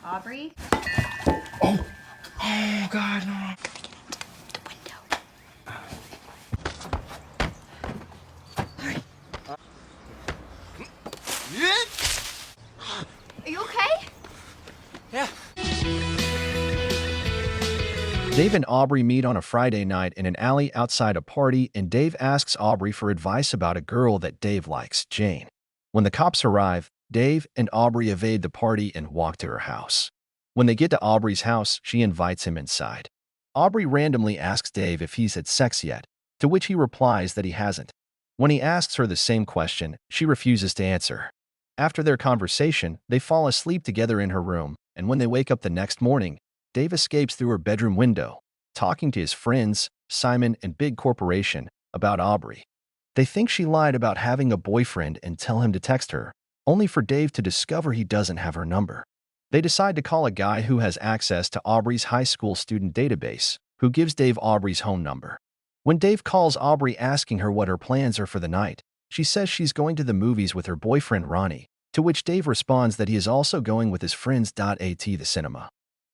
Aubrey? Oh! Oh, God, no. The window. Are you okay? Yeah. Dave and Aubrey meet on a Friday night in an alley outside a party, and Dave asks Aubrey for advice about a girl that Dave likes, Jane. When the cops arrive, Dave and Aubrey evade the party and walk to her house. When they get to Aubrey's house, she invites him inside. Aubrey randomly asks Dave if he's had sex yet, to which he replies that he hasn't. When he asks her the same question, she refuses to answer. After their conversation, they fall asleep together in her room, and when they wake up the next morning, Dave escapes through her bedroom window, talking to his friends, Simon and Big Corporation, about Aubrey. They think she lied about having a boyfriend and tell him to text her, only for Dave to discover he doesn't have her number. They decide to call a guy who has access to Aubrey's high school student database, who gives Dave Aubrey's home number. When Dave calls Aubrey asking her what her plans are for the night, she says she's going to the movies with her boyfriend Ronnie, to which Dave responds that he is also going with his friends. At the cinema.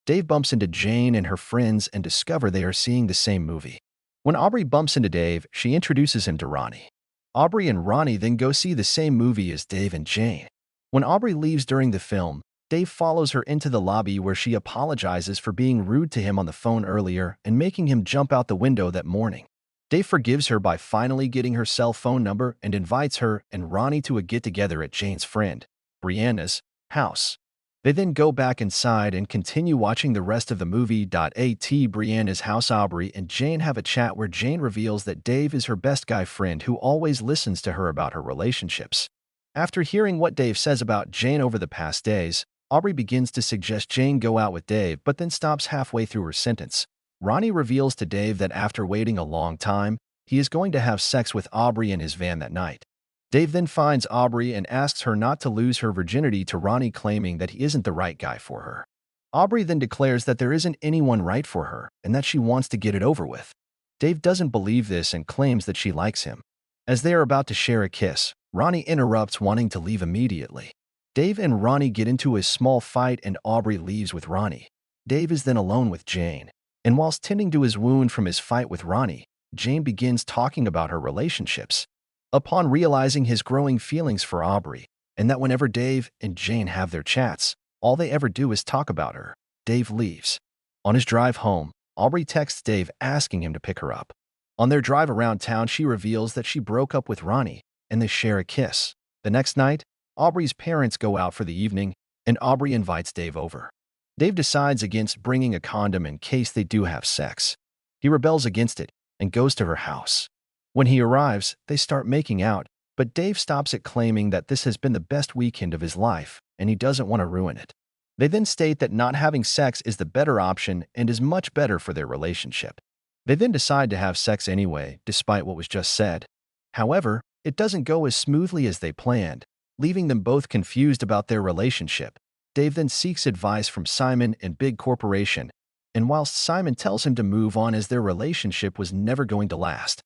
Dave bumps into Jane and her friends and discover they are seeing the same movie. When Aubrey bumps into Dave, she introduces him to Ronnie. Aubrey and Ronnie then go see the same movie as Dave and Jane. When Aubrey leaves during the film, Dave follows her into the lobby where she apologizes for being rude to him on the phone earlier and making him jump out the window that morning. Dave forgives her by finally getting her cell phone number and invites her and Ronnie to a get-together at Jane's friend, Brianna's, house. They then go back inside and continue watching the rest of the movie. At Brianna's house, Aubrey and Jane have a chat where Jane reveals that Dave is her best guy friend who always listens to her about her relationships. After hearing what Dave says about Jane over the past days, Aubrey begins to suggest Jane go out with Dave but then stops halfway through her sentence. Ronnie reveals to Dave that after waiting a long time, he is going to have sex with Aubrey in his van that night. Dave then finds Aubrey and asks her not to lose her virginity to Ronnie, claiming that he isn't the right guy for her. Aubrey then declares that there isn't anyone right for her and that she wants to get it over with. Dave doesn't believe this and claims that she likes him. As they are about to share a kiss, Ronnie interrupts, wanting to leave immediately. Dave and Ronnie get into a small fight and Aubrey leaves with Ronnie. Dave is then alone with Jane, and whilst tending to his wound from his fight with Ronnie, Jane begins talking about her relationships. Upon realizing his growing feelings for Aubrey, and that whenever Dave and Jane have their chats, all they ever do is talk about her, Dave leaves. On his drive home, Aubrey texts Dave asking him to pick her up. On their drive around town, she reveals that she broke up with Ronnie, and they share a kiss. The next night, Aubrey's parents go out for the evening, and Aubrey invites Dave over. Dave decides against bringing a condom in case they do have sex. He rebels against it and goes to her house. When he arrives, they start making out, but Dave stops it, claiming that this has been the best weekend of his life, and he doesn't want to ruin it. They then state that not having sex is the better option and is much better for their relationship. They then decide to have sex anyway, despite what was just said. However, it doesn't go as smoothly as they planned, leaving them both confused about their relationship. Dave then seeks advice from Simon and Big Corporation, and whilst Simon tells him to move on as their relationship was never going to last,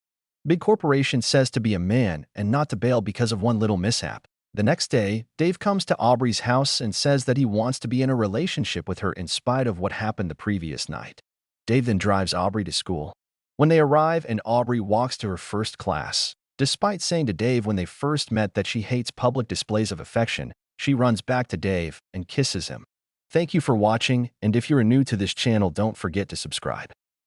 Big Corporation says to be a man and not to bail because of one little mishap. The next day, Dave comes to Aubrey's house and says that he wants to be in a relationship with her in spite of what happened the previous night. Dave then drives Aubrey to school. When they arrive and Aubrey walks to her first class, despite saying to Dave when they first met that she hates public displays of affection, she runs back to Dave and kisses him. Thank you for watching, and if you're new to this channel, don't forget to subscribe.